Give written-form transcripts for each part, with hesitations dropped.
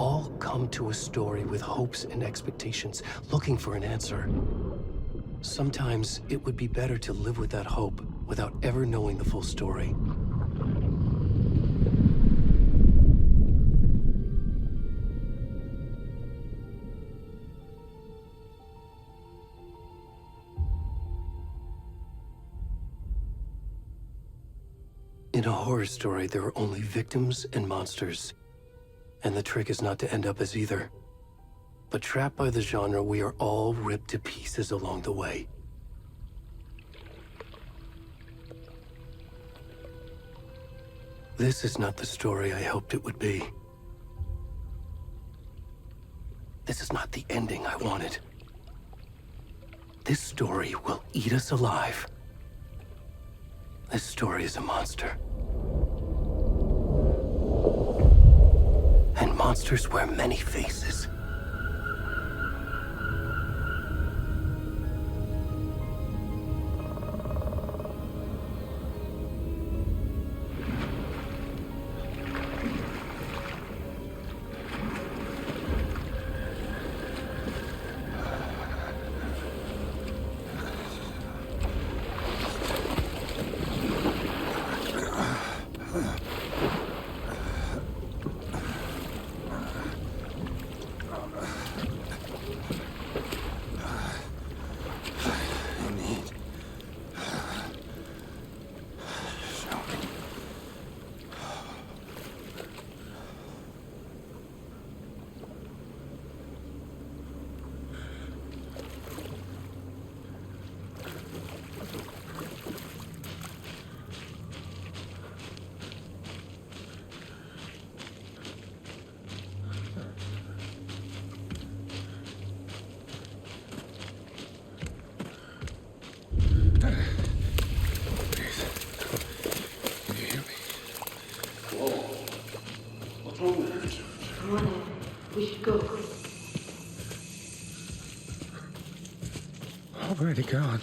all come to a story with hopes and expectations, looking for an answer. Sometimes it would be better to live with that hope without ever knowing the full story. In a horror story, there are only victims and monsters. And the trick is not to end up as either. But trapped by the genre, we are all ripped to pieces along the way. This is not the story I hoped it would be. This is not the ending I wanted. This story will eat us alive. This story is a monster. And monsters wear many faces. We should go. Already gone.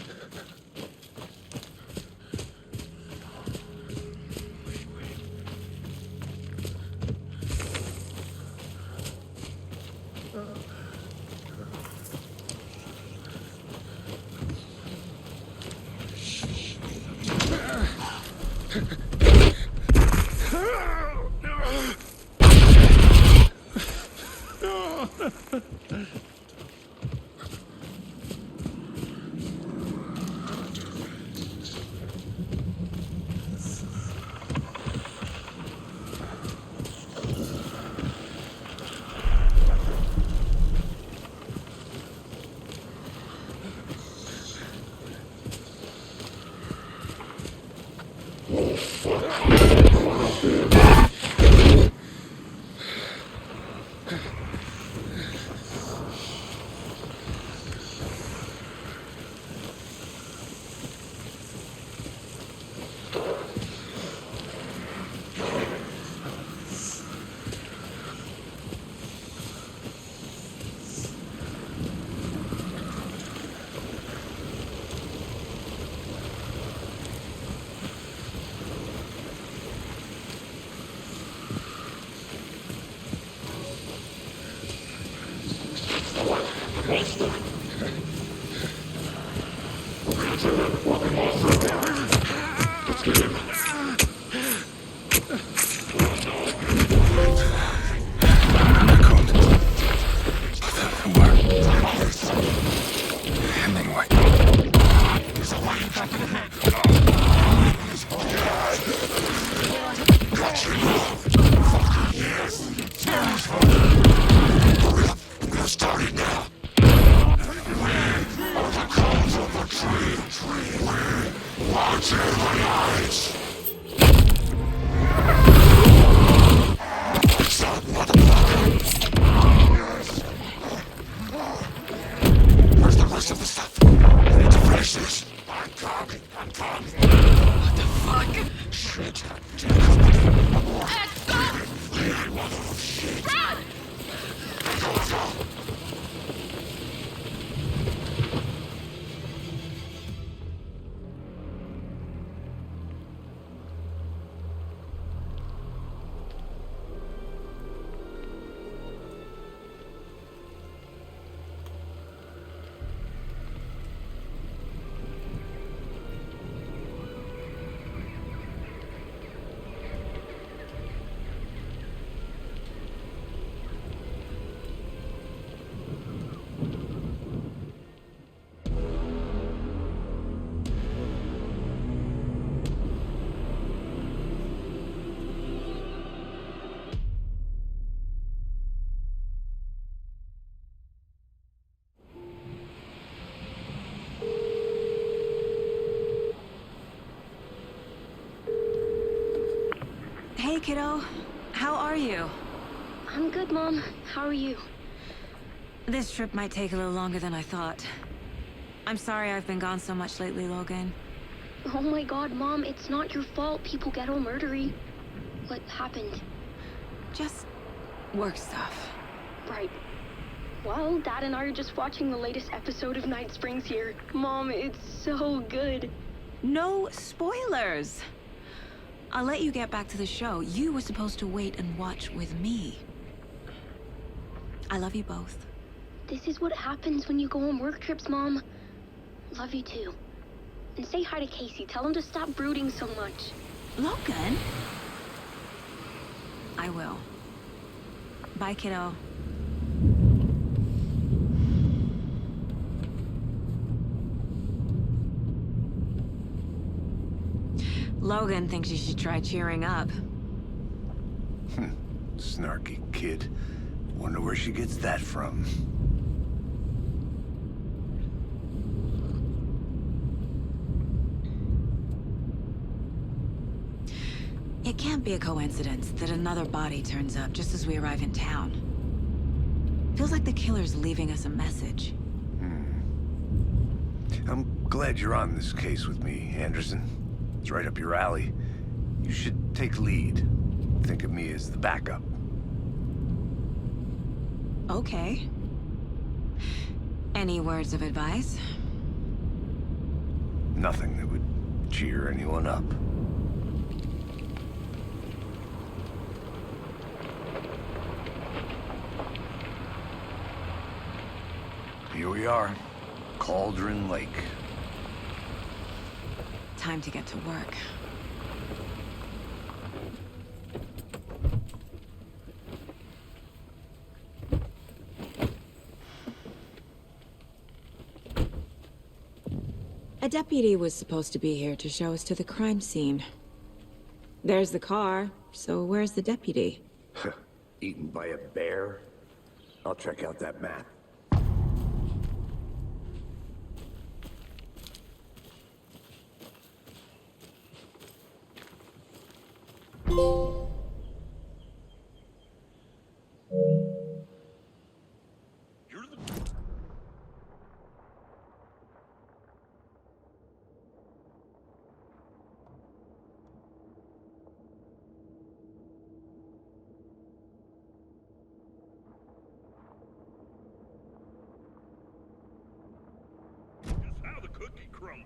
Hey, kiddo. How are you? I'm good, Mom. How are you? This trip might take a little longer than I thought. I'm sorry I've been gone so much lately, Logan. Oh my god, Mom, it's not your fault people get all murdery. What happened? Just work stuff. Right. Well, Dad and I are just watching the latest episode of Night Springs here. Mom, it's so good. No spoilers! I'll let you get back to the show. You were supposed to wait and watch with me. I love you both. This is what happens when you go on work trips, Mom. Love you too. And say hi to Casey. Tell him to stop brooding so much. Logan? I will. Bye, kiddo. Logan thinks you should try cheering up. Snarky kid. Wonder where she gets that from. It can't be a coincidence that another body turns up just as we arrive in town. Feels like the killer's leaving us a message. I'm glad you're on this case with me, Anderson. It's right up your alley. You should take lead. Think of me as the backup. Okay. Any words of advice? Nothing that would cheer anyone up. Here we are. Cauldron Lake. Time to get to work. A deputy was supposed to be here to show us to the crime scene. There's the car, so where's the deputy? Eaten by a bear? I'll check out that map. How the cookie crumbles.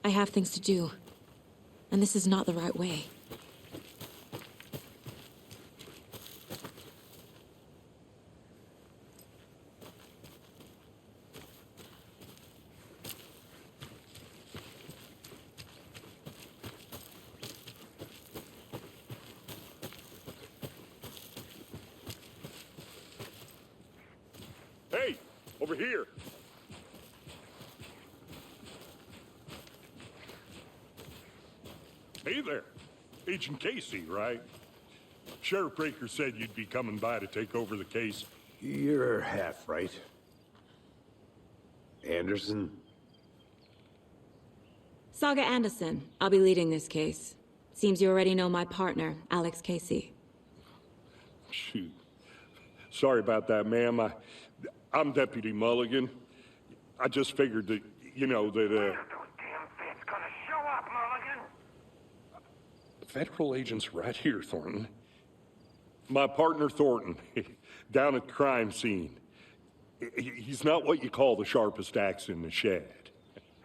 I have things to do, and this is not the right way. Hey, over here. Hey there. Agent Casey, right? Sheriff Breaker said you'd be coming by to take over the case. You're half right. Anderson? Saga Anderson, I'll be leading this case. Seems you already know my partner, Alex Casey. Shoot. Sorry about that, ma'am. I'm Deputy Mulligan. I just figured that, When are those damn feds gonna show up, Mulligan? Federal agent's right here, Thornton. My partner, Thornton, down at the crime scene. He's not what you call the sharpest axe in the shed.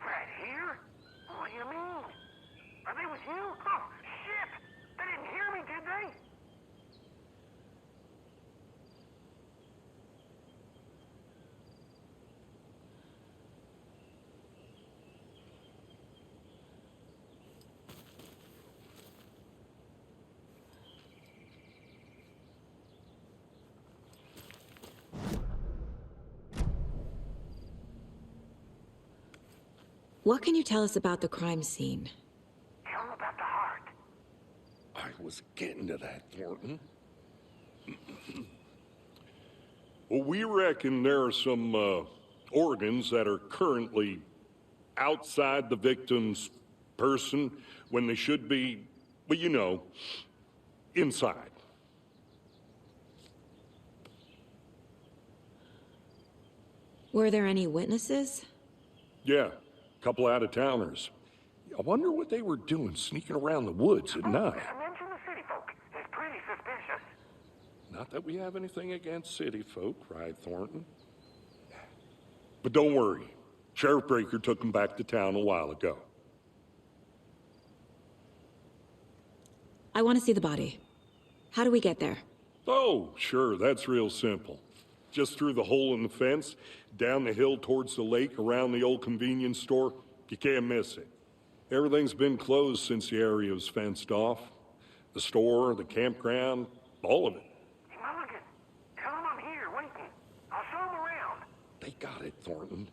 Right here? What do you mean? Are they with you? What can you tell us about the crime scene? Tell him about the heart. I was getting to that, Thornton. Well, we reckon there are some organs that are currently outside the victim's person when they should be, well, you know, inside. Were there any witnesses? Yeah, a couple out-of-towners. I wonder what they were doing sneaking around the woods at night. Mention the city folk. It's pretty suspicious. Not that we have anything against city folk, cried Thornton. But don't worry. Sheriff Breaker took them back to town a while ago. I want to see the body. How do we get there? Oh, sure, that's real simple. Just through the hole in the fence, down the hill towards the lake, around the old convenience store. You can't miss it. Everything's been closed since the area was fenced off. The store, the campground, all of it. Hey, Mulligan, tell him I'm here waiting. I'll show him around. They got it, Thornton.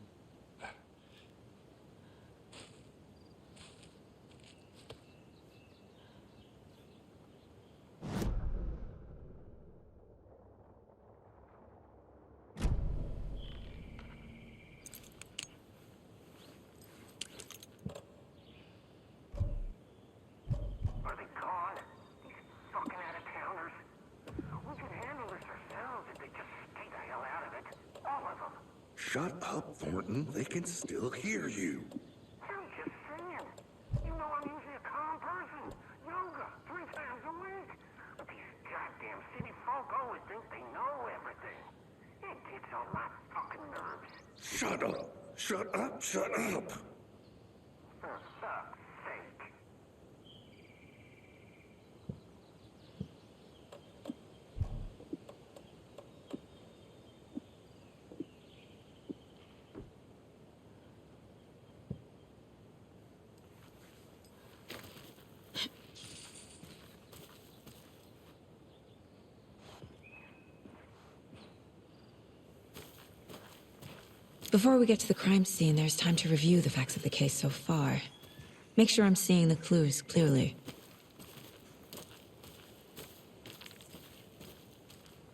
Are they gone? These fucking out-of-towners. We can handle this ourselves if they just stay the hell out of it. All of them. Shut up, Thornton. They can still hear you. I'm just saying. You know I'm usually a calm person. Yoga 3 times a week. But these goddamn city folk always think they know everything. It gets on my fucking nerves. Shut up. Shut up. Shut up. For fuck's sake. Before we get to the crime scene, there's time to review the facts of the case so far. Make sure I'm seeing the clues clearly.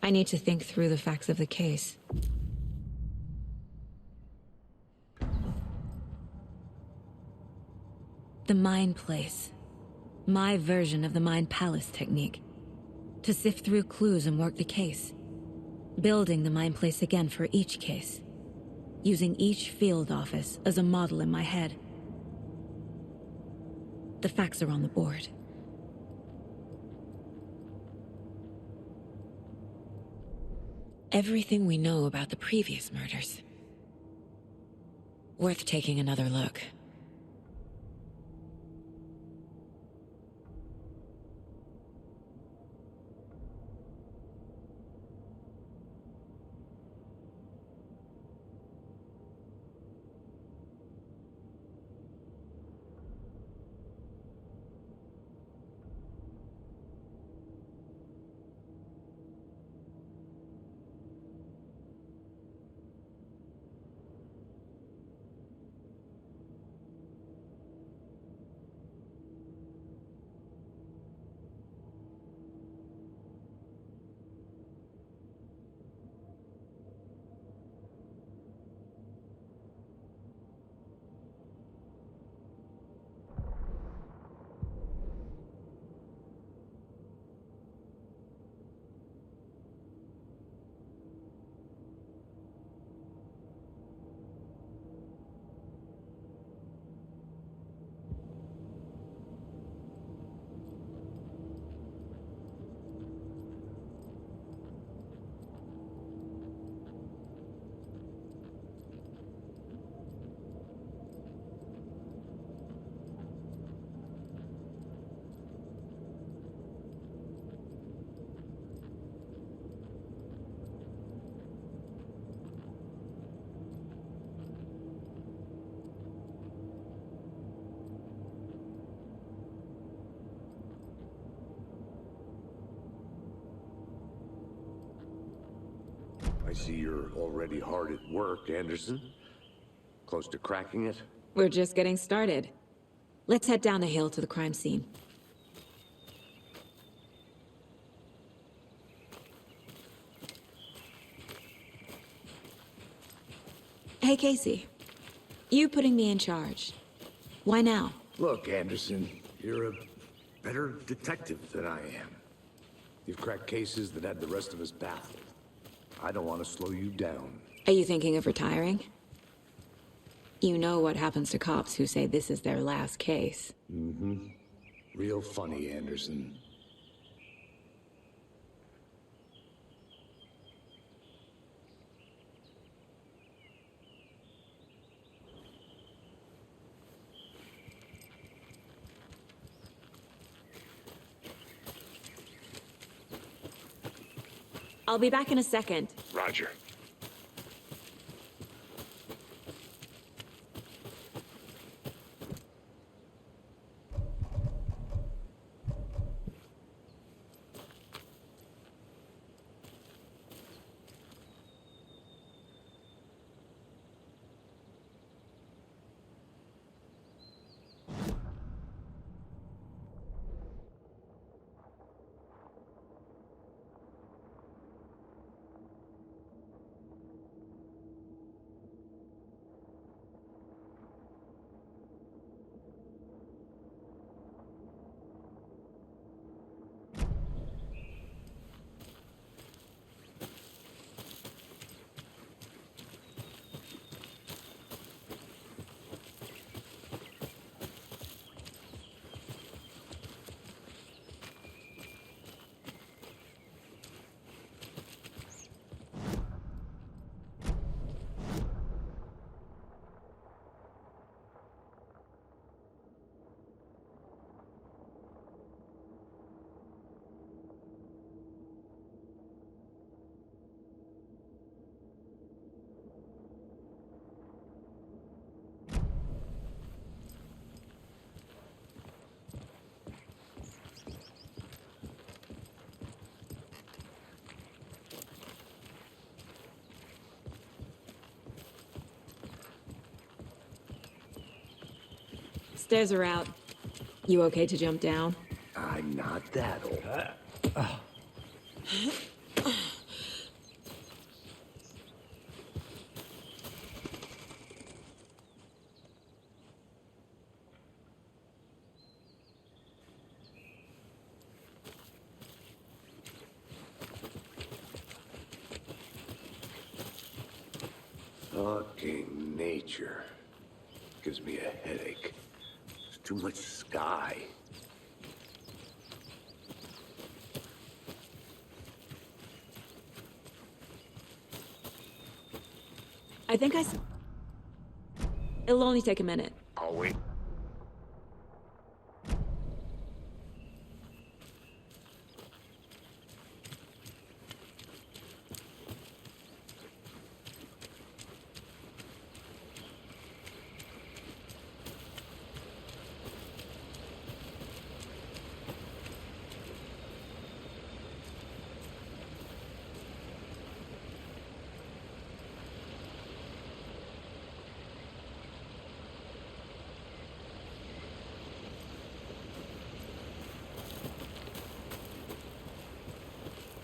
I need to think through the facts of the case. The Mind Place. My version of the Mind Palace technique. To sift through clues and work the case. Building the Mind Place again for each case. Using each field office as a model in my head. The facts are on the board. Everything we know about the previous murders. Worth taking another look. I see you're already hard at work, Anderson. Close to cracking it? We're just getting started. Let's head down the hill to the crime scene. Hey, Casey. You putting me in charge. Why now? Look, Anderson, you're a better detective than I am. You've cracked cases that had the rest of us baffled. I don't want to slow you down. Are you thinking of retiring? You know what happens to cops who say this is their last case. Mm-hmm. Real funny, Anderson. I'll be back in a second. Roger. Stairs are out. You okay to jump down? I'm not that old. Fucking nature. Gives me a headache. There's too much sky. I think It'll only take a minute. I'll wait.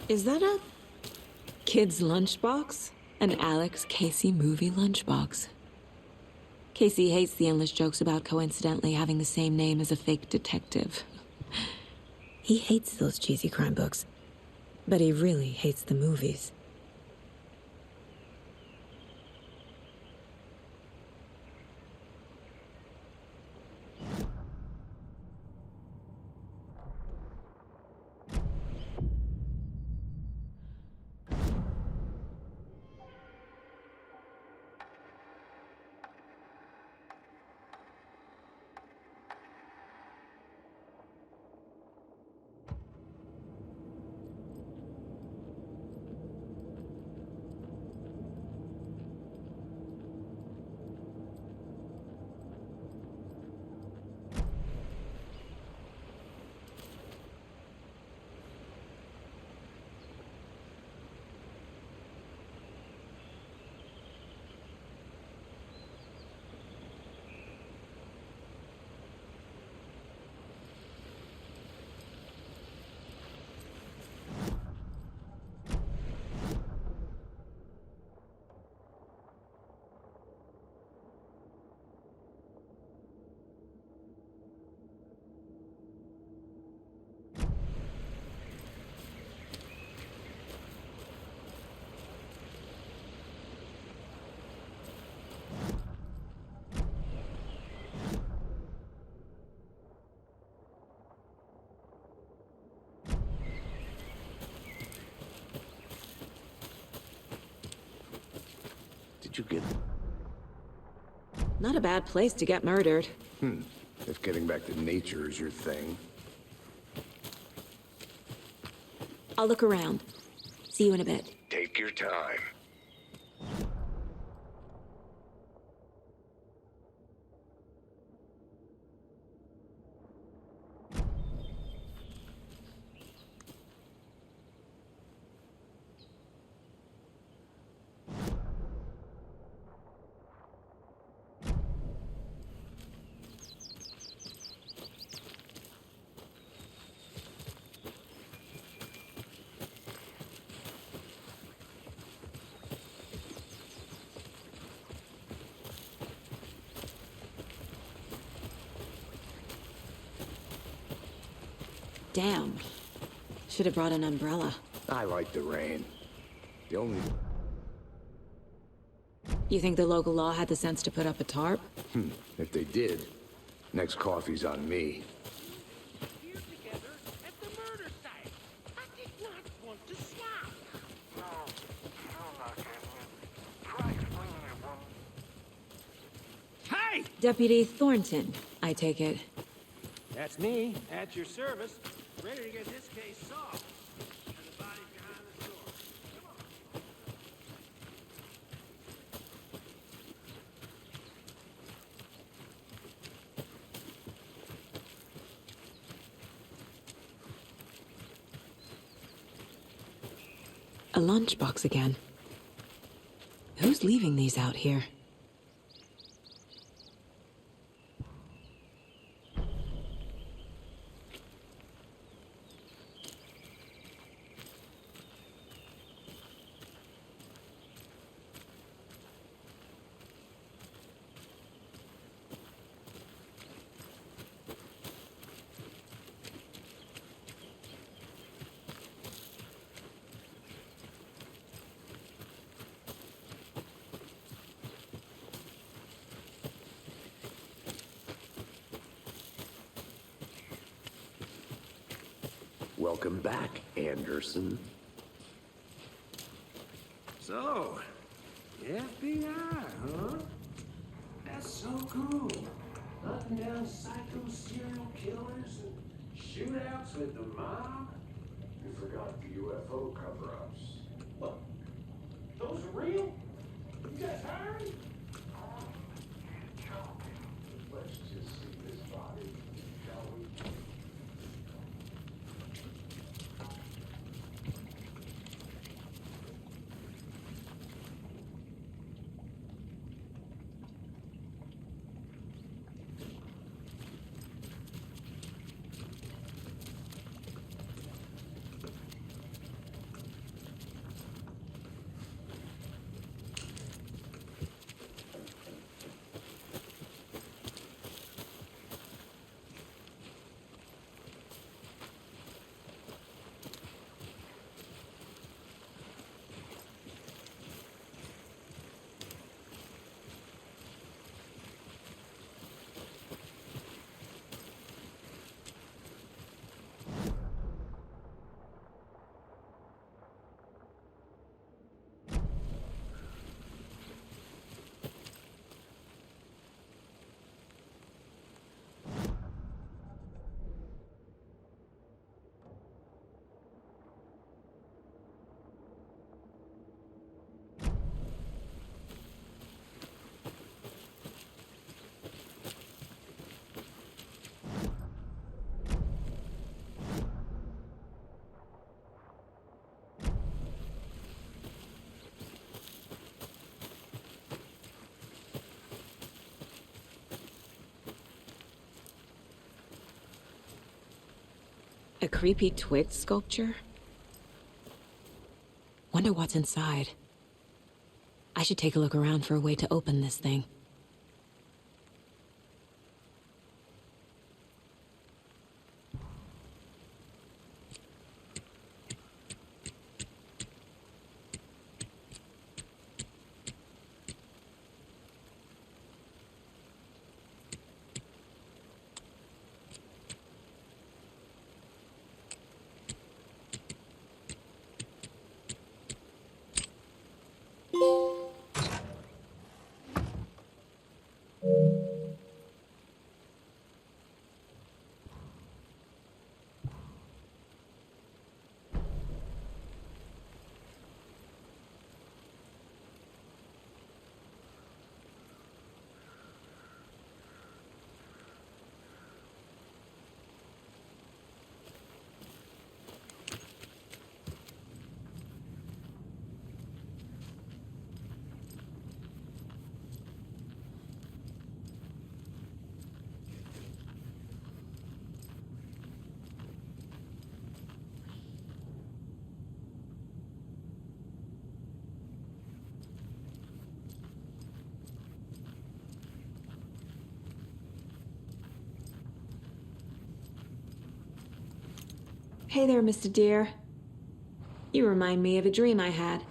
Is that a kid's lunchbox? An Alex Casey movie lunchbox. Casey hates the endless jokes about coincidentally having the same name as a fake detective. He hates those cheesy crime books, but he really hates the movies. did you get? Not a bad place to get murdered. If getting back to nature is your thing. I'll look around. See you in a bit. Take your time. Damn. Should have brought an umbrella. I like the rain. The only... You think the local law had the sense to put up a tarp? If they did, next coffee's on me. Here together at the murder site. I did not want to swap. No, still not getting it. Try explaining it one. Hey! Deputy Thornton, I take it. That's me, at your service, ready to get this case solved. And the body behind the door. Come on. A lunchbox again. Who's leaving these out here? Welcome back, Anderson. So, FBI, huh? That's so cool. Hunting down psycho serial killers and shootouts with the mob. You forgot the UFO cover-ups. What? Those are real? You guys hiring? Let's just see this body, shall we? A creepy twig sculpture? Wonder what's inside. I should take a look around for a way to open this thing. Hey there, Mr. Deer. You remind me of a dream I had.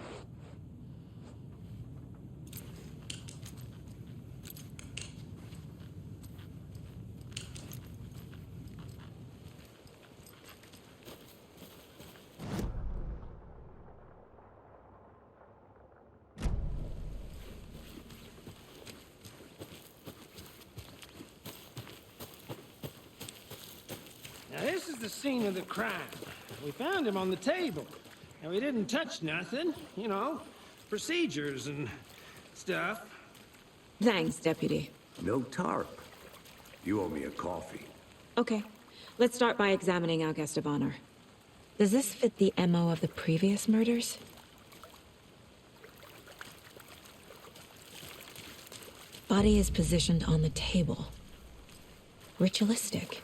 Now this is the scene of the crime. We found him on the table. And we didn't touch nothing, you know, procedures and stuff. Thanks, Deputy. No tarp. You owe me a coffee. Okay, let's start by examining our guest of honor. Does this fit the MO of the previous murders? Body is positioned on the table. Ritualistic.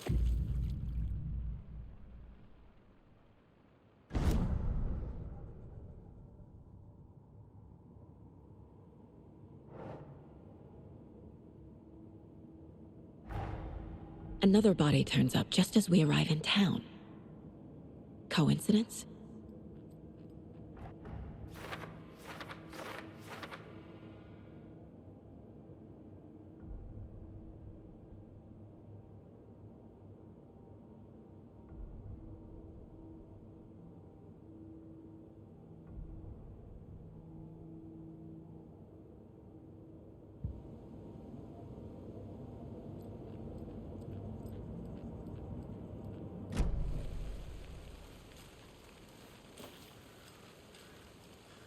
Another body turns up just as we arrive in town. Coincidence?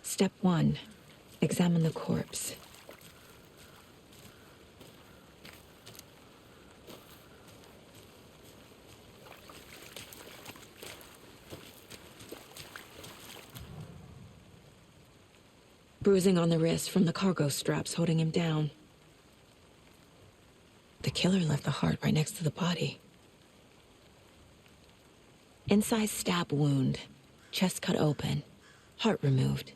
Step 1. Examine the corpse. Bruising on the wrist from the cargo straps holding him down. The killer left the heart right next to the body. Incised stab wound. Chest cut open. Heart removed.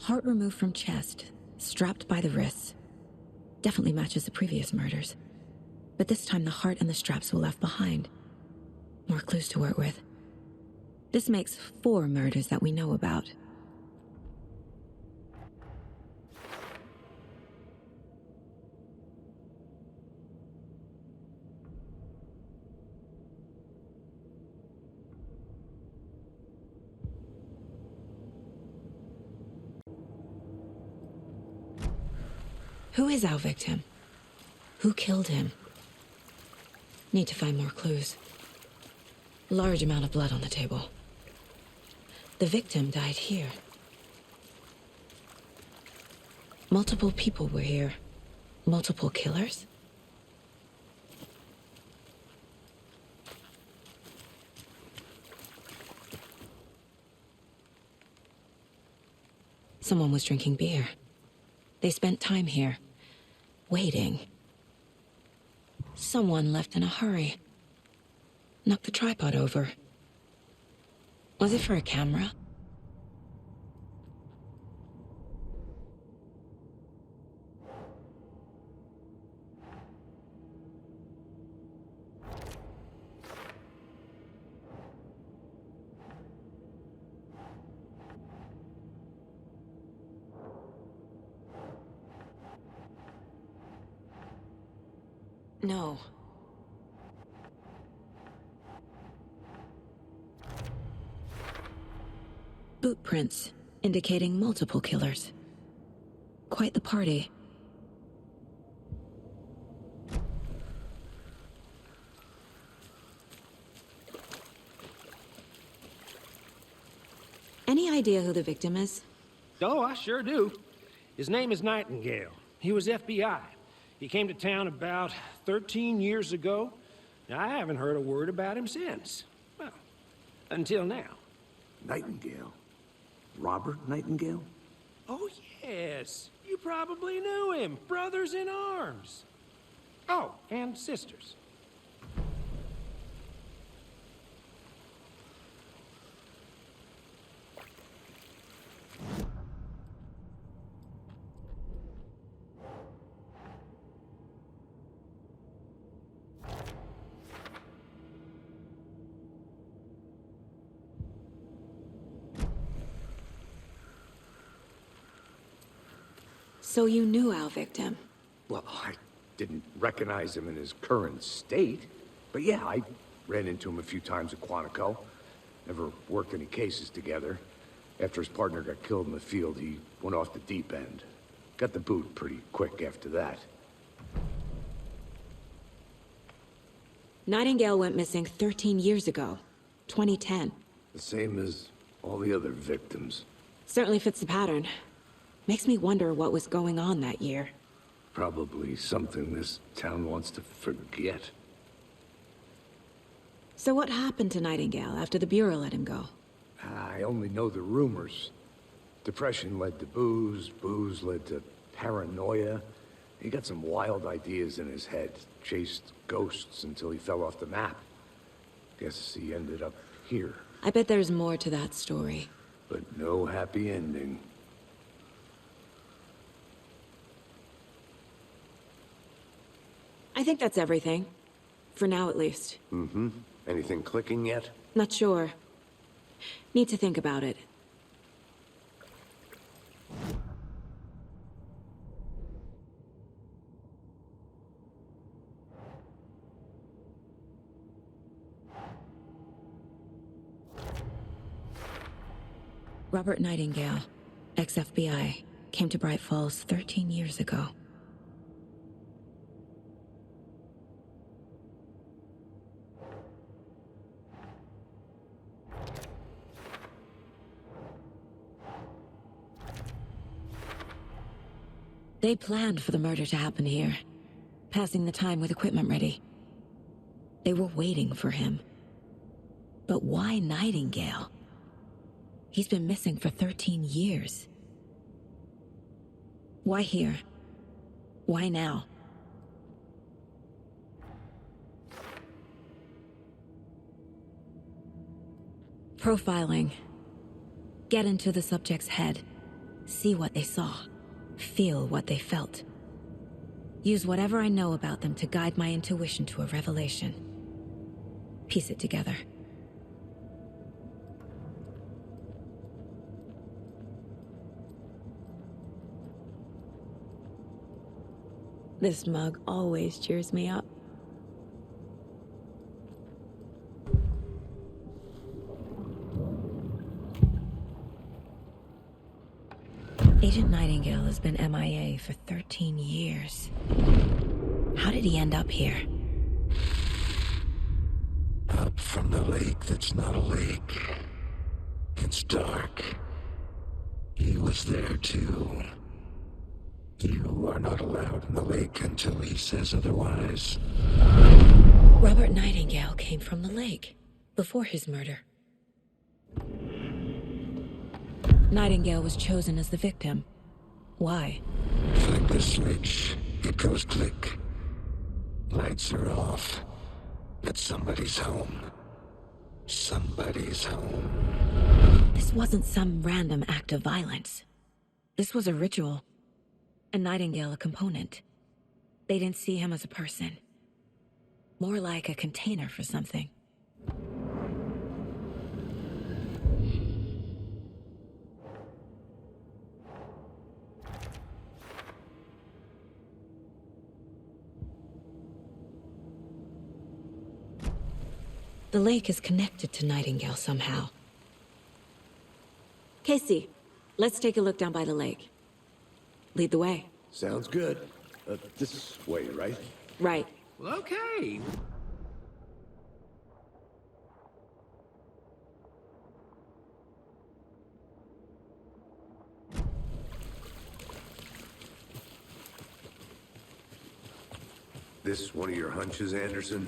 Heart removed from chest, strapped by the wrists. Definitely matches the previous murders. But this time the heart and the straps were left behind. More clues to work with. This makes 4 murders that we know about. Who is our victim? Who killed him? Need to find more clues. Large amount of blood on the table. The victim died here. Multiple people were here. Multiple killers? Someone was drinking beer. They spent time here, waiting. Someone left in a hurry. Knocked the tripod over. Was it for a camera? No. Boot prints, indicating multiple killers. Quite the party. Any idea who the victim is? Oh, I sure do. His name is Nightingale. He was FBI. He came to town about 13 years ago. Now, I haven't heard a word about him since. Well, until now. Nightingale? Robert Nightingale? Oh, yes. You probably knew him. Brothers in arms. Oh, and sisters. So you knew our victim? Well, I didn't recognize him in his current state. But yeah, I ran into him a few times at Quantico. Never worked any cases together. After his partner got killed in the field, he went off the deep end. Got the boot pretty quick after that. Nightingale went missing 13 years ago. 2010. The same as all the other victims. Certainly fits the pattern. Makes me wonder what was going on that year. Probably something this town wants to forget. So what happened to Nightingale after the Bureau let him go? I only know the rumors. Depression led to booze, booze led to paranoia. He got some wild ideas in his head, chased ghosts until he fell off the map. Guess he ended up here. I bet there's more to that story. But no happy ending. I think that's everything. For now, at least. Mm-hmm. Anything clicking yet? Not sure. Need to think about it. Robert Nightingale, ex-FBI, came to Bright Falls 13 years ago. They planned for the murder to happen here, passing the time with equipment ready. They were waiting for him. But why Nightingale? He's been missing for 13 years. Why here? Why now? Profiling. Get into the subject's head. See what they saw. Feel what they felt. Use whatever I know about them to guide my intuition to a revelation. Piece it together. This mug always cheers me up. Agent Nightingale has been MIA for 13 years. How did he end up here? Up from the lake that's not a lake. It's dark. He was there too. You are not allowed in the lake until he says otherwise. Robert Nightingale came from the lake, before his murder. Nightingale was chosen as the victim. Why? Flick the switch, it goes click. Lights are off. But somebody's home. Somebody's home. This wasn't some random act of violence. This was a ritual. And Nightingale a component. They didn't see him as a person. More like a container for something. The lake is connected to Nightingale somehow. Casey, let's take a look down by the lake. Lead the way. Sounds good. This way, right? Right. Well, okay. This one of your hunches, Anderson?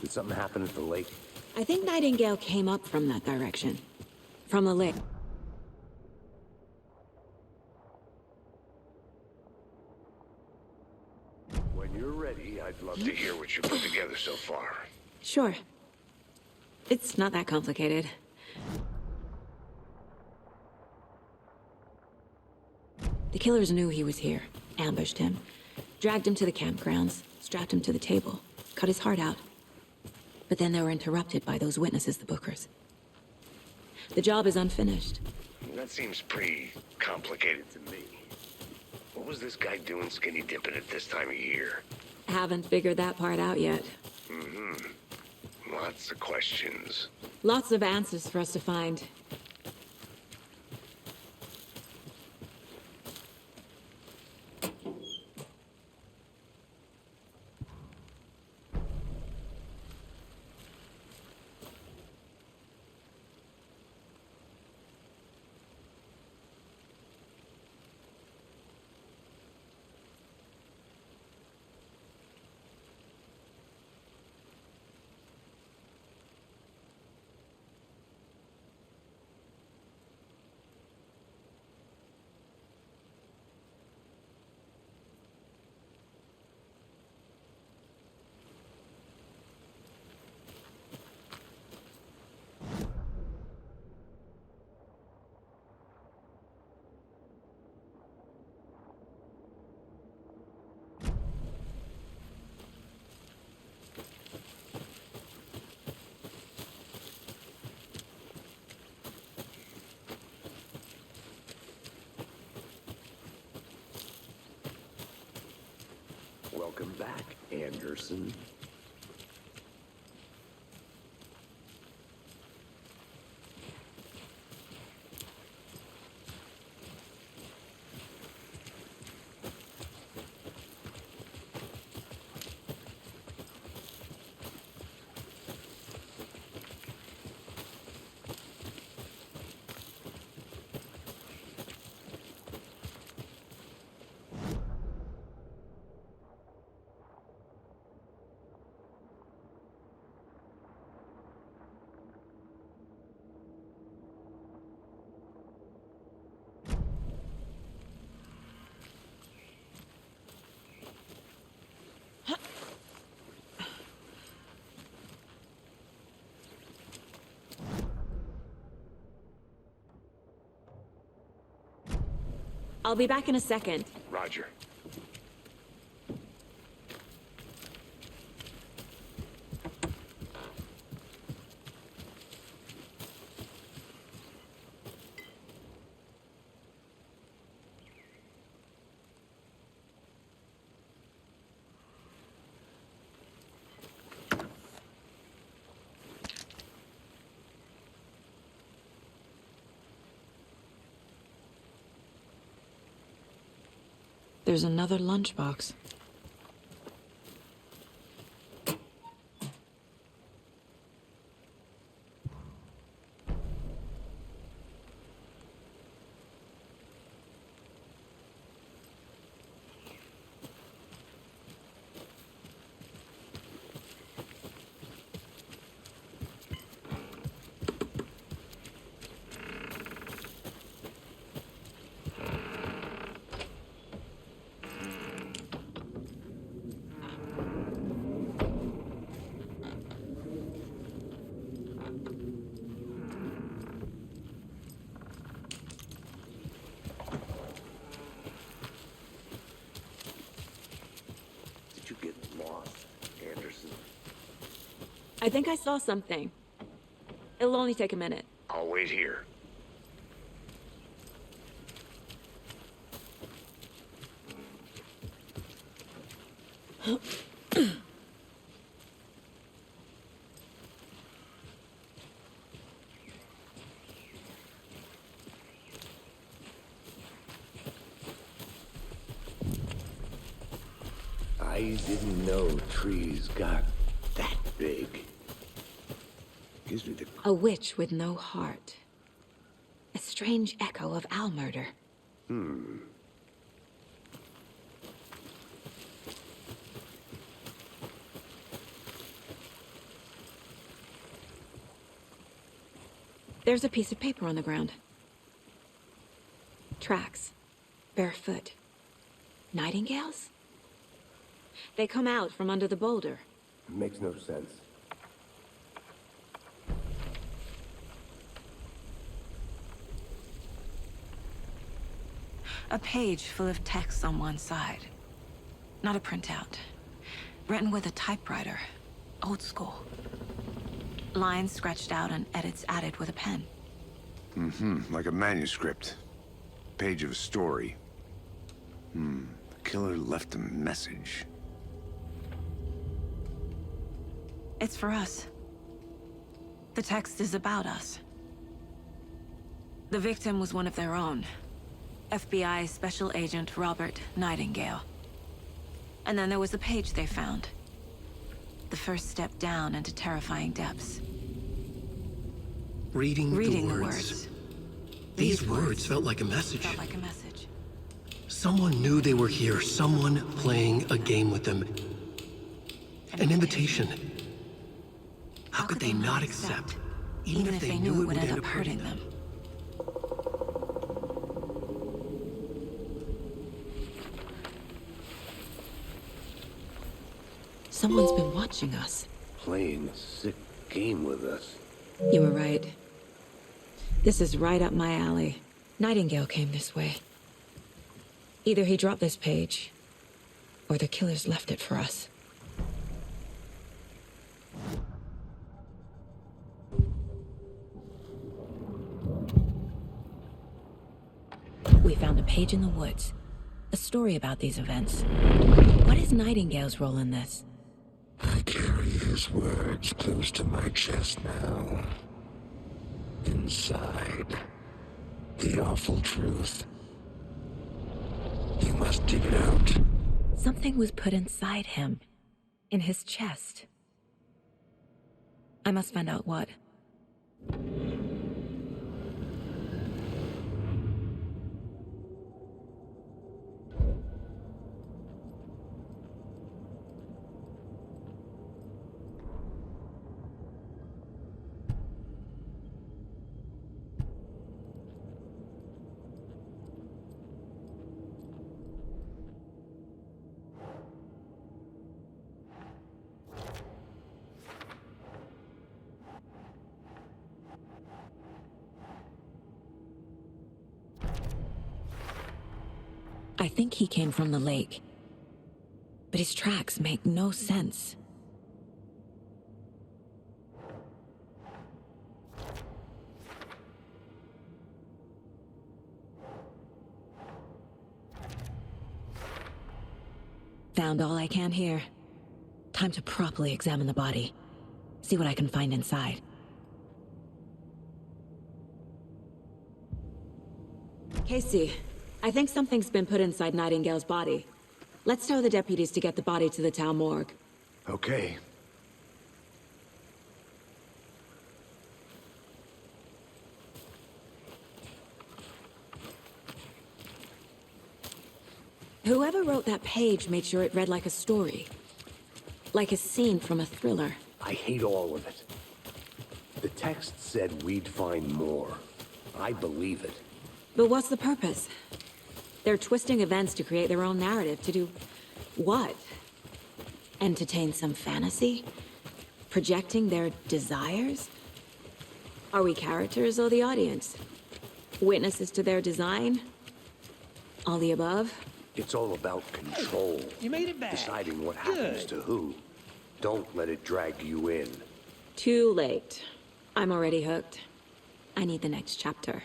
Did something happen at the lake? I think Nightingale came up from that direction. From the lake. When you're ready, I'd love to hear what you put together so far. Sure. It's not that complicated. The killers knew he was here, ambushed him, dragged him to the campgrounds, strapped him to the table, cut his heart out. But then they were interrupted by those witnesses, the Bookers. The job is unfinished. That seems pretty complicated to me. What was this guy doing skinny dipping at this time of year? Haven't figured that part out yet. Lots of questions. Lots of answers for us to find. Welcome back, Anderson. I'll be back in a second. Roger. There's another lunchbox. Did you get lost, Anderson? I think I saw something. It'll only take a minute. I'll wait here. I didn't know trees got that big. Gives me the... A witch with no heart. A strange echo of owl murder. There's a piece of paper on the ground. Tracks. Barefoot. Nightingales? They come out from under the boulder. Makes no sense. A page full of text on one side. Not a printout. Written with a typewriter. Old school. Lines scratched out and edits added with a pen. Like a manuscript. Page of a story. The killer left a message. It's for us. The text is about us. The victim was one of their own. FBI Special Agent Robert Nightingale. And then there was the page they found. The first step down into terrifying depths. Reading the the words. These words felt like a message. Felt like a message. Someone knew they were here. Someone playing a game with them. An invitation. How could they not accept? Even if they knew it would end up hurting them. Someone's been watching us. Playing a sick game with us. You were right. This is right up my alley. Nightingale came this way. Either he dropped this page, or the killers left it for us. We found a page in the woods. A story about these events. What is Nightingale's role in this? I carry his words close to my chest now. Inside, the awful truth. You must dig it out. Something was put inside him. In his chest. I must find out what. I think he came from the lake. But his tracks make no sense. Found all I can here. Time to properly examine the body. See what I can find inside. Casey, I think something's been put inside Nightingale's body. Let's tell the deputies to get the body to the town morgue. Okay. Whoever wrote that page made sure it read like a story. Like a scene from a thriller. I hate all of it. The text said we'd find more. I believe it. But what's the purpose? They're twisting events to create their own narrative. To do what? Entertain some fantasy? Projecting their desires? Are we characters or the audience? Witnesses to their design? All the above? It's all about control. You made it back. Deciding what happens to who. Don't let it drag you in. Too late. I'm already hooked. I need the next chapter.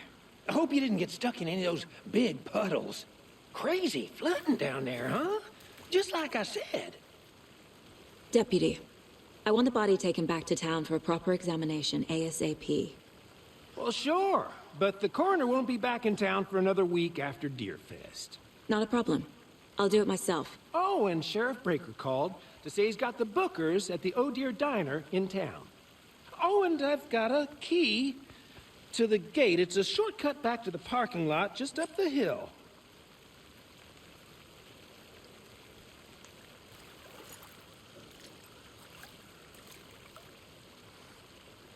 I hope you didn't get stuck in any of those big puddles. Crazy flooding down there, huh? Just like I said. Deputy, I want the body taken back to town for a proper examination ASAP. Well, sure. But the coroner won't be back in town for another week after Deerfest. Not a problem. I'll do it myself. Oh, and Sheriff Breaker called to say he's got the bookers at the Oh Dear Diner in town. Oh, and I've got a key to the gate. It's a shortcut back to the parking lot just up the hill.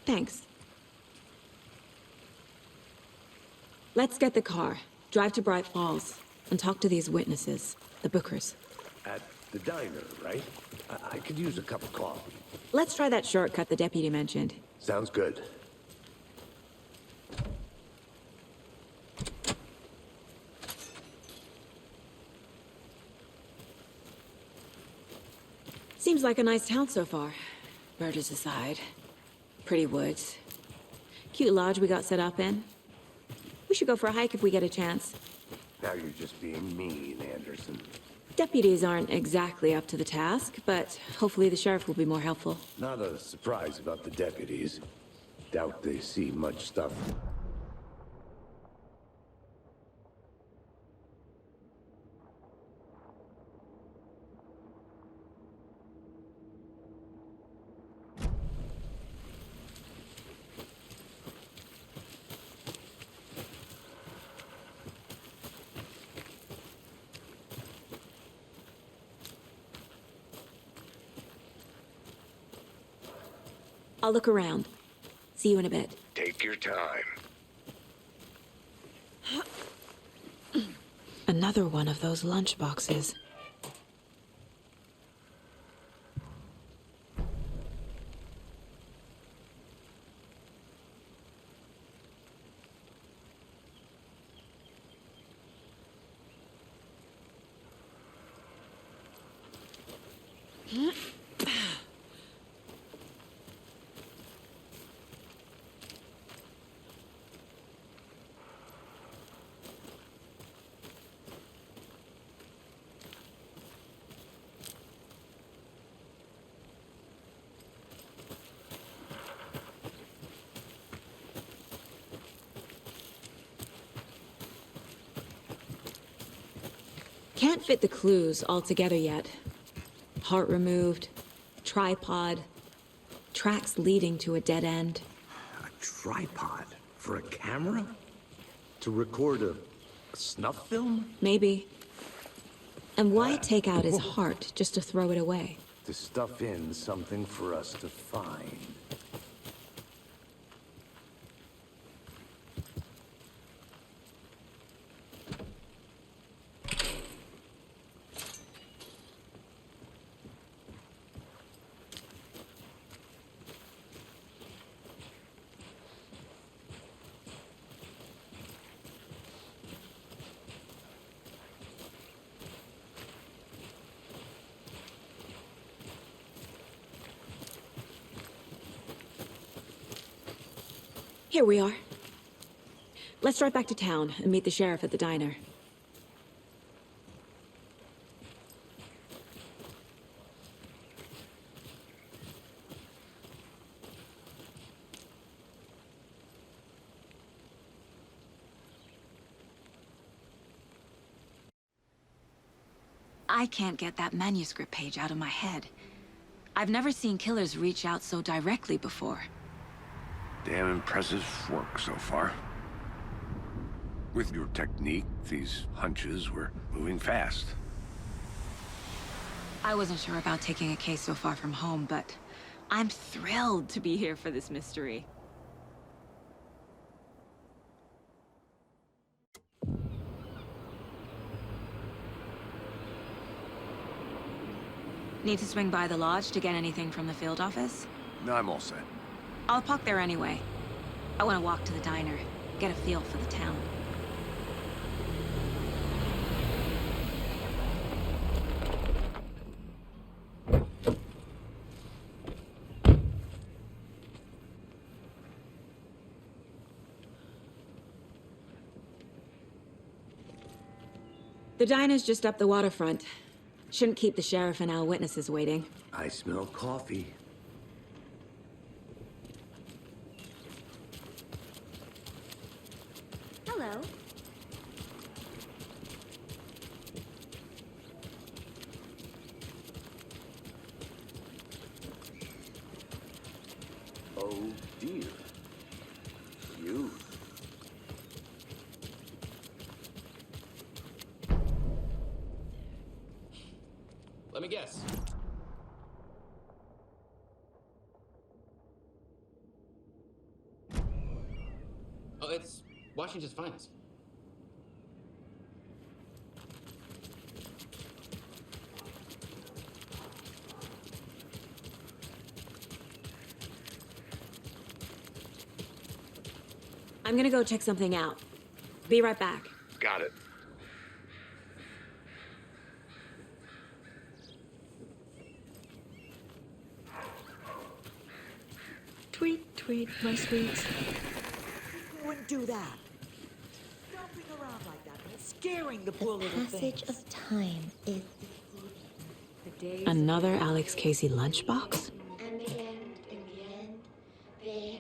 Thanks. Let's get the car, drive to Bright Falls, and talk to these witnesses, the Bookers. At the diner, right? I could use a cup of coffee. Let's try that shortcut the deputy mentioned. Sounds good. Seems like a nice town so far. Murders aside. Pretty woods. Cute lodge we got set up in. We should go for a hike if we get a chance. Now you're just being mean, Anderson. Deputies aren't exactly up to the task, but hopefully the sheriff will be more helpful. Not a surprise about the deputies. Doubt they see much stuff. I'll look around. See you in a bit. Take your time. Another one of those lunch boxes. Can't fit the clues all together yet. Heart removed, tripod, tracks leading to a dead end. A tripod? For a camera? To record a snuff film? Maybe. And why take out his heart just to throw it away? To stuff in something for us to find. Here we are. Let's drive back to town and meet the sheriff at the diner. I can't get that manuscript page out of my head. I've never seen killers reach out so directly before. Damn impressive work so far. With your technique, these hunches were moving fast. I wasn't sure about taking a case so far from home, but I'm thrilled to be here for this mystery. Need to swing by the lodge to get anything from the field office? No, I'm all set. I'll park there anyway. I want to walk to the diner, get a feel for the town. The diner's just up the waterfront. Shouldn't keep the sheriff and our witnesses waiting. I smell coffee. Hello. Oh dear. You. Let me guess. Oh, it's Washington's finest. I'm gonna go check something out. Be right back. Got it. Tweet, tweet, my sweets. Go and do that. Jumping around like that and scaring the poor little Passage things. of time is Another Alex Casey lunchbox? and the end, in the end, the end.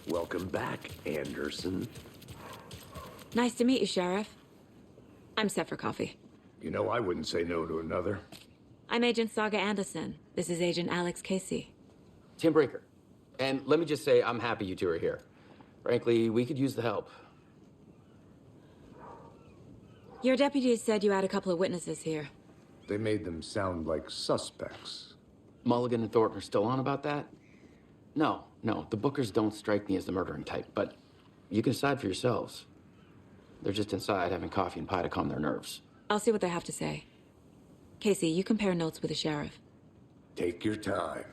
Welcome back, Anderson. Nice to meet you, Sheriff. I'm set for coffee. You know, I wouldn't say no to another. I'm Agent Saga Anderson. This is Agent Alex Casey. Tim Brinker. And let me just say, I'm happy you two are here. Frankly, we could use the help. Your deputies said you had a couple of witnesses here. They made them sound like suspects. Mulligan and Thornton are still on about that? No, the Bookers don't strike me as the murdering type, but you can decide for yourselves. They're just inside having coffee and pie to calm their nerves. I'll see what they have to say. Casey, you compare notes with the sheriff. Take your time.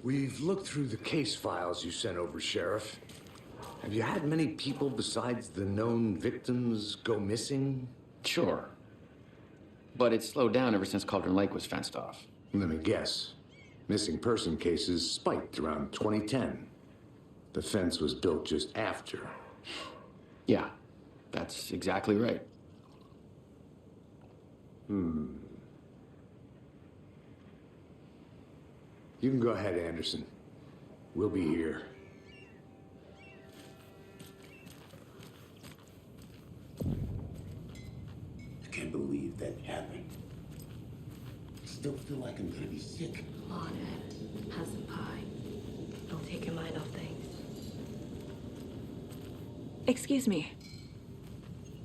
We've looked through the case files you sent over, Sheriff. Have you had many people besides the known victims go missing? Sure. But it's slowed down ever since Cauldron Lake was fenced off. Let me guess. Missing person cases spiked around 2010. The fence was built just after. Yeah, that's exactly right. You can go ahead, Anderson. We'll be here. I can't believe that happened. Still feel like I'm gonna be sick. Come on, Ed. Have some pie. Don't take your mind off things. Excuse me.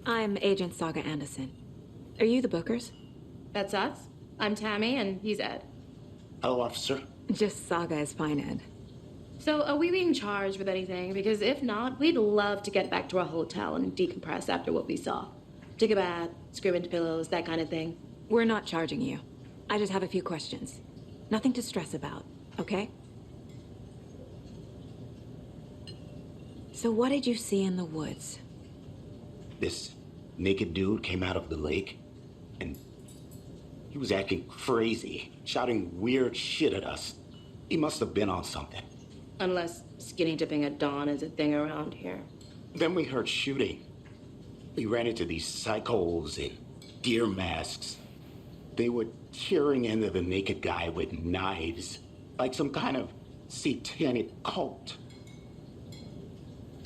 I'm Agent Saga Anderson. Are you the Bookers? That's us. I'm Tammy, and he's Ed. Hello, officer. Just Saga is fine, Ed. So, are we being charged with anything? Because if not, we'd love to get back to our hotel and decompress after what we saw. Take a bath, scream into pillows, that kind of thing. We're not charging you. I just have a few questions. Nothing to stress about, okay? So what did you see in the woods? This naked dude came out of the lake, and he was acting crazy, shouting weird shit at us. He must have been on something. Unless skinny dipping at dawn is a thing around here. Then we heard shooting. We ran into these psychos in deer masks. They were tearing into the naked guy with knives, like some kind of satanic cult.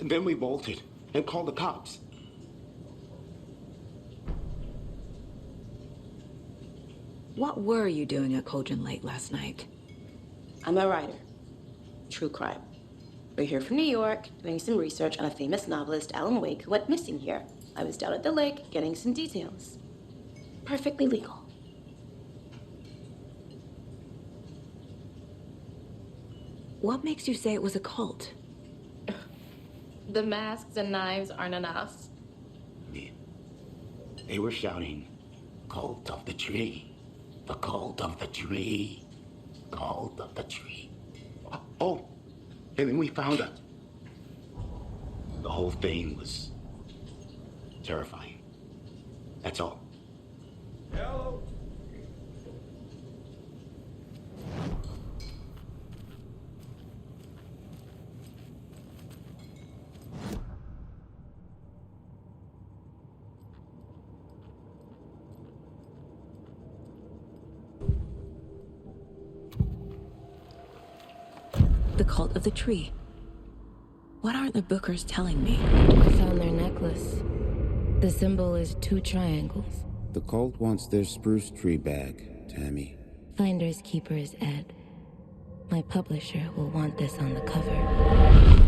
And then we bolted and called the cops. What were you doing at Cauldron Lake last night? I'm a writer. True crime. We're here from New York, doing some research on a famous novelist, Alan Wake, who went missing here. I was down at the lake, getting some details. Perfectly legal. What makes you say it was a cult? The masks and knives aren't enough. They were shouting, "Cult of the tree, the cult of the tree, cult of the tree." Oh, and then we found it. The whole thing was terrifying. That's all. Hello. The cult of the tree. What aren't the Bookers telling me? I found their necklace. The symbol is 2 triangles. The cult wants their spruce tree back, Tammy. Finders keepers, Ed. My publisher will want this on the cover.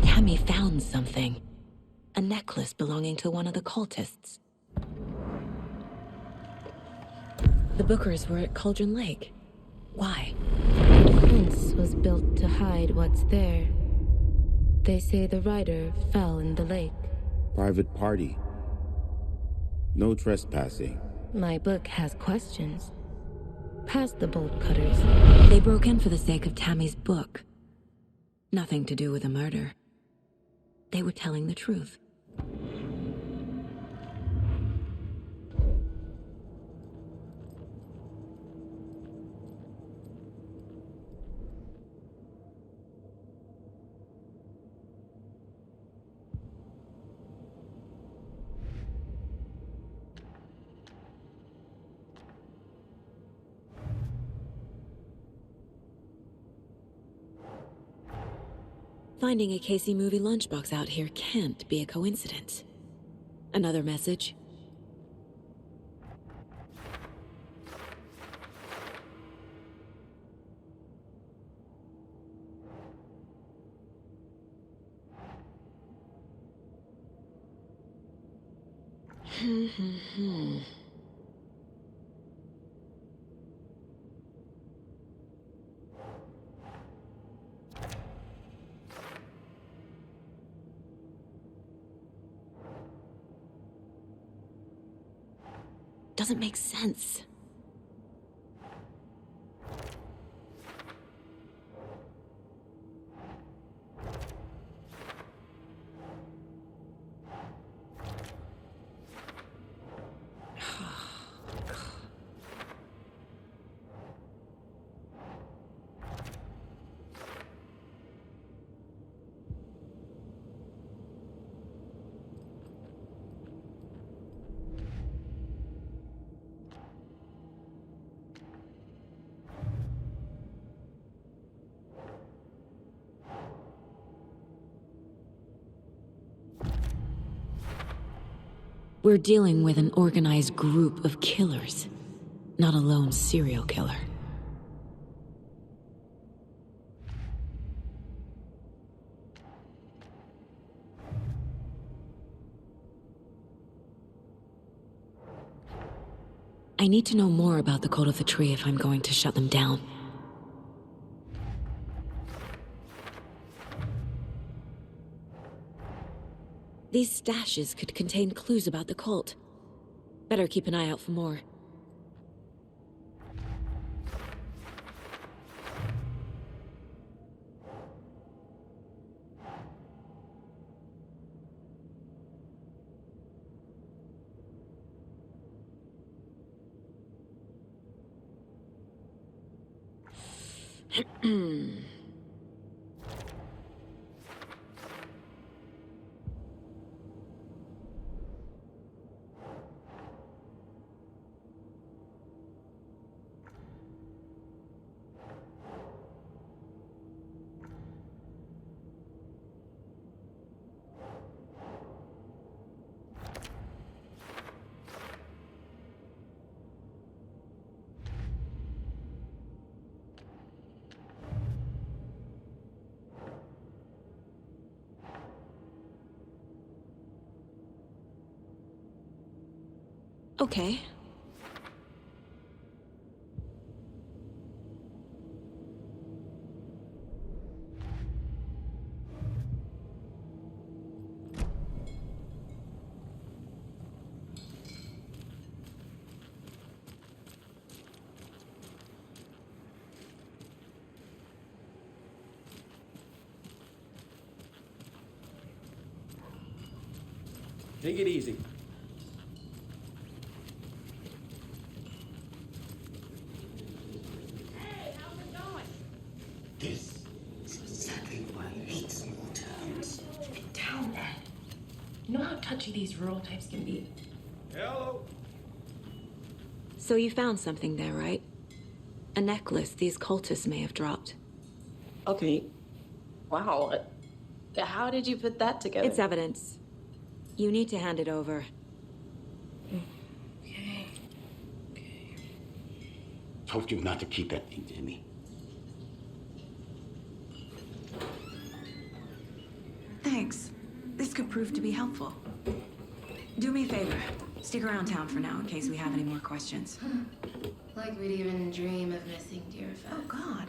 Tammy found something. A necklace belonging to one of the cultists. The Bookers were at Cauldron Lake. Why? The fence was built to hide what's there. They say the rider fell in the lake. Private party. No trespassing. My book has questions. Past the bolt cutters. They broke in for the sake of Tammy's book. Nothing to do with the murder. They were telling the truth. Finding a Casey movie lunchbox out here can't be a coincidence. Another message? Doesn't make sense. We're dealing with an organized group of killers, not a lone serial killer. I need to know more about the Code of the Tree if I'm going to shut them down. These stashes could contain clues about the cult. Better keep an eye out for more. Okay. Take it easy. This is exactly why you hate small towns. Get down, Ed. You know how touchy these rural types can be. Hello. So you found something there, right? A necklace these cultists may have dropped. Okay. Wow. How did you put that together? It's evidence. You need to hand it over. Okay. Told you not to keep that thing to me. Thanks. This could prove to be helpful. Do me a favor. Stick around town for now in case we have any more questions. Like we'd even dream of missing Deerfest. Oh, God.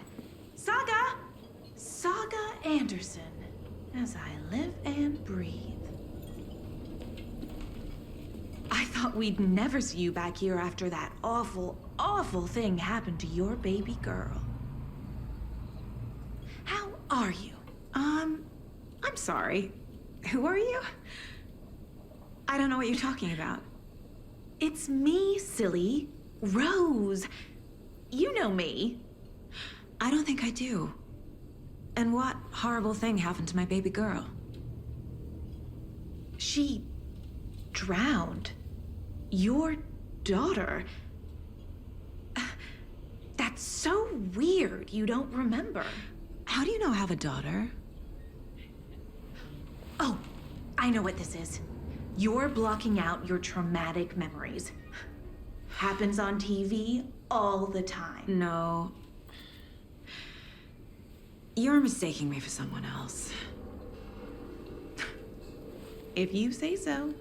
Saga! Saga Anderson. As I live and breathe. I thought we'd never see you back here after that awful, awful thing happened to your baby girl. How are you? I'm sorry. Who are you? I don't know what you're talking about. It's me, silly. Rose. You know me. I don't think I do. And what horrible thing happened to my baby girl? She drowned. Your daughter. That's so weird you don't remember. How do you know I have a daughter? Oh, I know what this is. You're blocking out your traumatic memories. Happens on TV all the time. No. You're mistaking me for someone else. If you say so.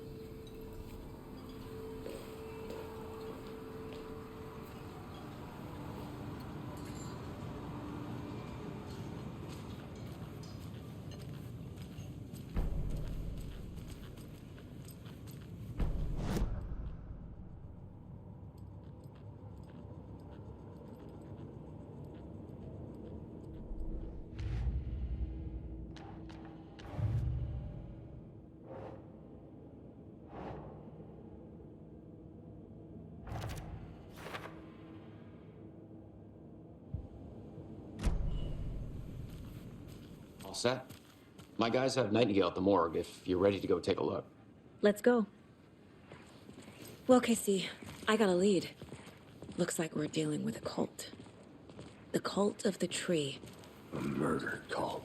All set? My guys have Nightingale at the morgue if you're ready to go take a look. Let's go. Well, Casey, I got a lead. Looks like we're dealing with a cult. The cult of the tree. A murder cult.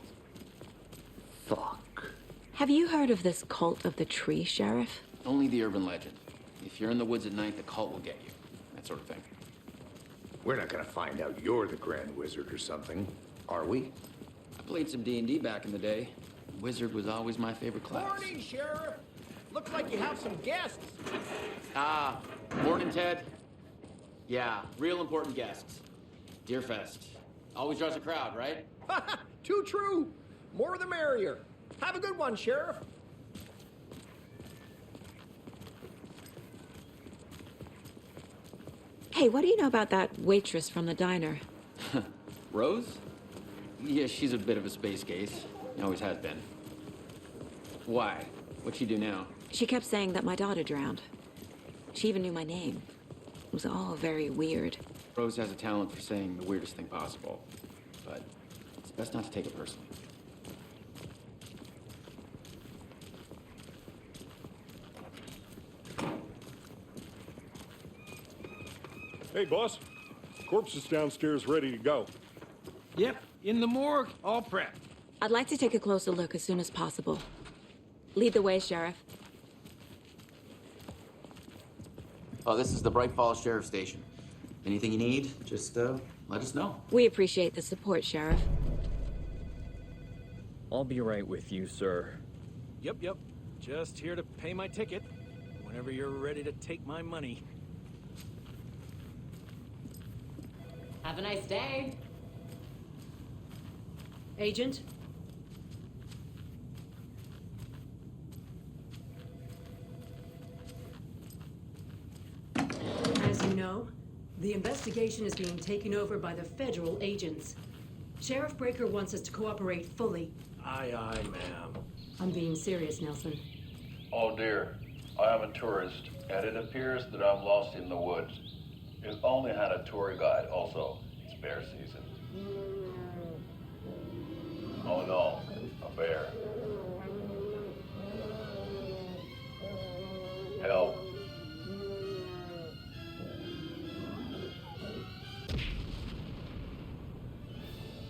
Fuck. Have you heard of this cult of the tree, Sheriff? Only the urban legend. If you're in the woods at night, the cult will get you. That sort of thing. We're not gonna find out you're the Grand Wizard or something, are we? I played some D&D back in the day. Wizard was always my favorite class. Morning, Sheriff. Looks like you have some guests. Ah, morning, Ted. Yeah, real important guests. Deerfest. Always draws a crowd, right? Too true. More the merrier. Have a good one, Sheriff. Hey, what do you know about that waitress from the diner? Rose? Yeah, she's a bit of a space case. Always has been. Why? What'd she do now? She kept saying that my daughter drowned. She even knew my name. It was all very weird. Rose has a talent for saying the weirdest thing possible. But it's best not to take it personally. Hey, boss. Corpse is downstairs ready to go. Yep, in the morgue, all prepped. I'd like to take a closer look as soon as possible. Lead the way, Sheriff. Oh, this is the Bright Falls Sheriff Station. Anything you need, just let us know. We appreciate the support, Sheriff. I'll be right with you, sir. Yep. Just here to pay my ticket. Whenever you're ready to take my money. Have a nice day. Agent? As you know, the investigation is being taken over by the federal agents. Sheriff Breaker wants us to cooperate fully. Aye, ma'am. I'm being serious, Nelson. Oh dear, I am a tourist, and it appears that I'm lost in the woods. It only had a tour guide, also. It's bear season. Oh no, a bear. Help.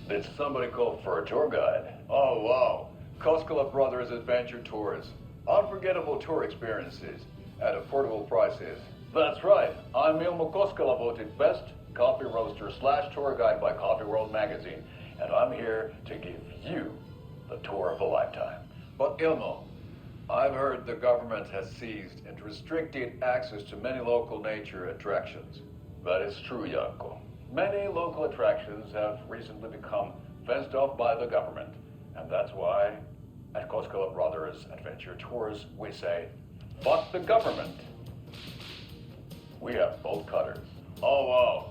Did somebody call for a tour guide? Oh wow, Koskela Brothers Adventure Tours. Unforgettable tour experiences at affordable prices. That's right, I'm Ilmo Koskela, voted best coffee roaster / tour guide by Coffee World magazine, and I'm here to give you the tour of a lifetime. But Ilmo, I've heard the government has seized and restricted access to many local nature attractions. That is true, Yanko. Many local attractions have recently become fenced off by the government. And that's why, at Koskela Brothers Adventure Tours, we say, fuck the government. We have bolt cutters. Oh, wow.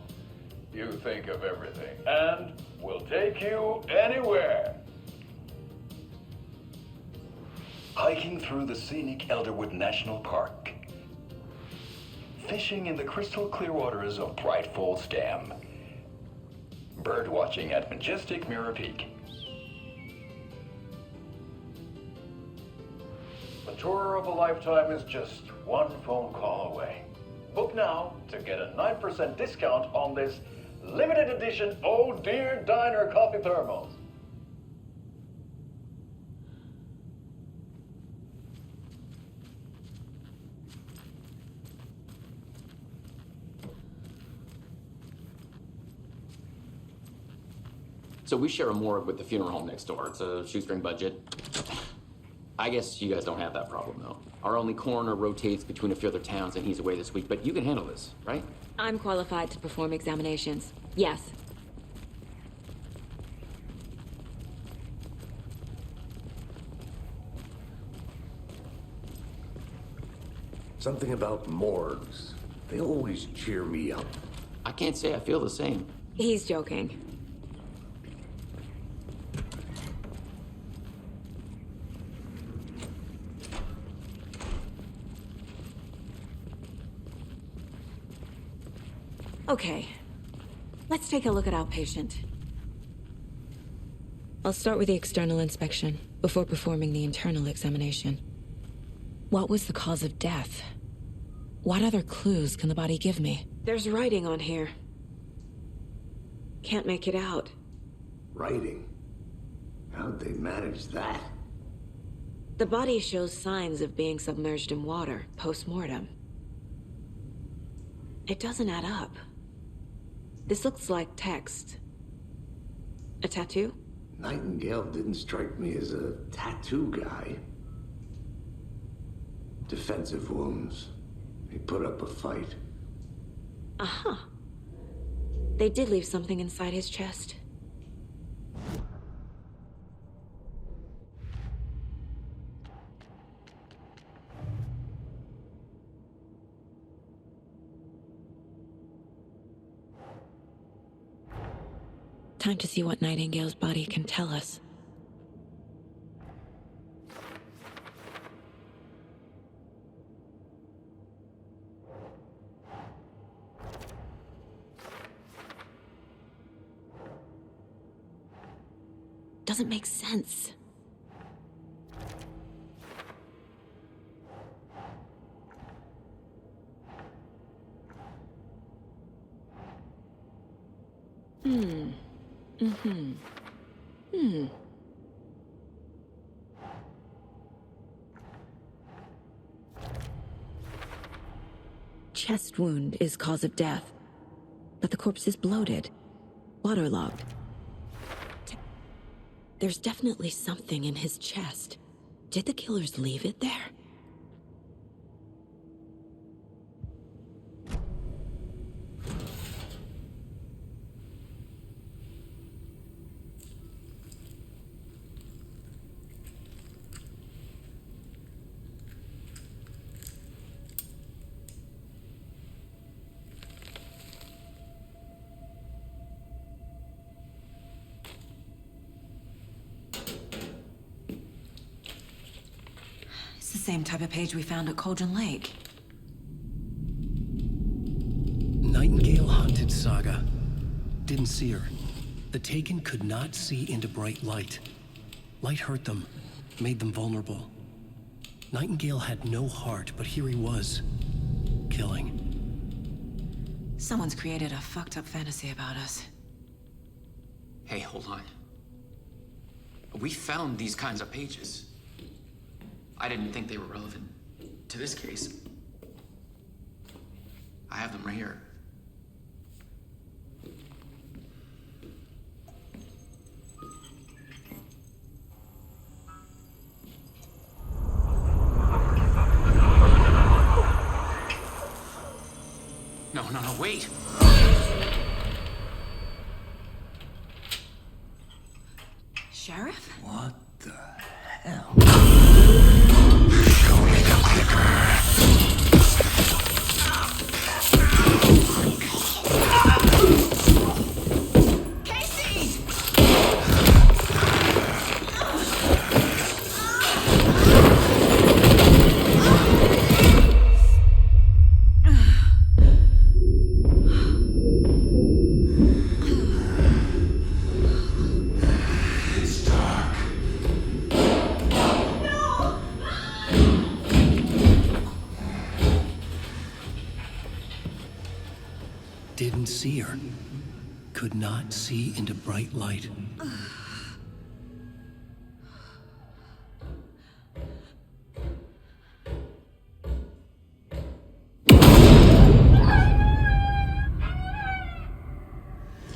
You think of everything. And we'll take you anywhere. Hiking through the scenic Elderwood National Park. Fishing in the crystal clear waters of Bright Falls Dam. Bird watching at majestic Mirror Peak. The tour of a lifetime is just one phone call away. Book now to get a 9% discount on this limited edition Oh Dear Diner coffee thermos. So we share a morgue with the funeral home next door. It's a shoestring budget. I guess you guys don't have that problem, though. Our only coroner rotates between a few other towns, and he's away this week, but you can handle this, right? I'm qualified to perform examinations. Yes. Something about morgues. They always cheer me up. I can't say I feel the same. He's joking. Okay, let's take a look at outpatient. I'll start with the external inspection before performing the internal examination. What was the cause of death? What other clues can the body give me? There's writing on here. Can't make it out. Writing? How'd they manage that? The body shows signs of being submerged in water post-mortem. It doesn't add up. This looks like text. A tattoo? Nightingale didn't strike me as a tattoo guy. Defensive wounds. He put up a fight. Uh-huh. They did leave something inside his chest. Time to see what Nightingale's body can tell us. Doesn't make sense. Chest wound is cause of death, but the corpse is bloated, waterlogged. There's definitely something in his chest. Did the killers leave it there? It's the same type of page we found at Cauldron Lake. Nightingale haunted saga. Didn't see her. The Taken could not see into bright light. Light hurt them, made them vulnerable. Nightingale had no heart, but here he was, killing. Someone's created a fucked up fantasy about us. Hey, hold on. We found these kinds of pages. I didn't think they were relevant to this case. I have them right here. No, wait! Didn't see her. Could not see into bright light.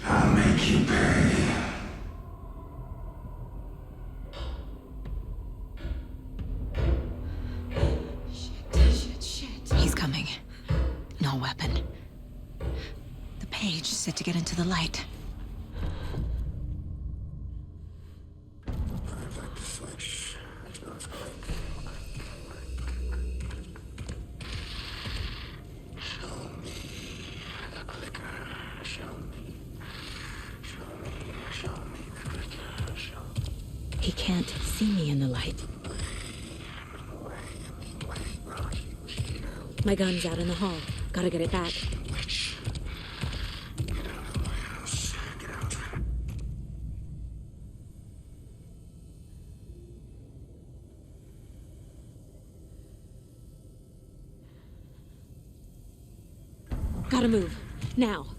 I'll make you pay. Shit. He's coming. No weapon. The page set to get into the light. He can't see me in the light. My gun's out in the hall. Gotta get it back. Gotta move. Now.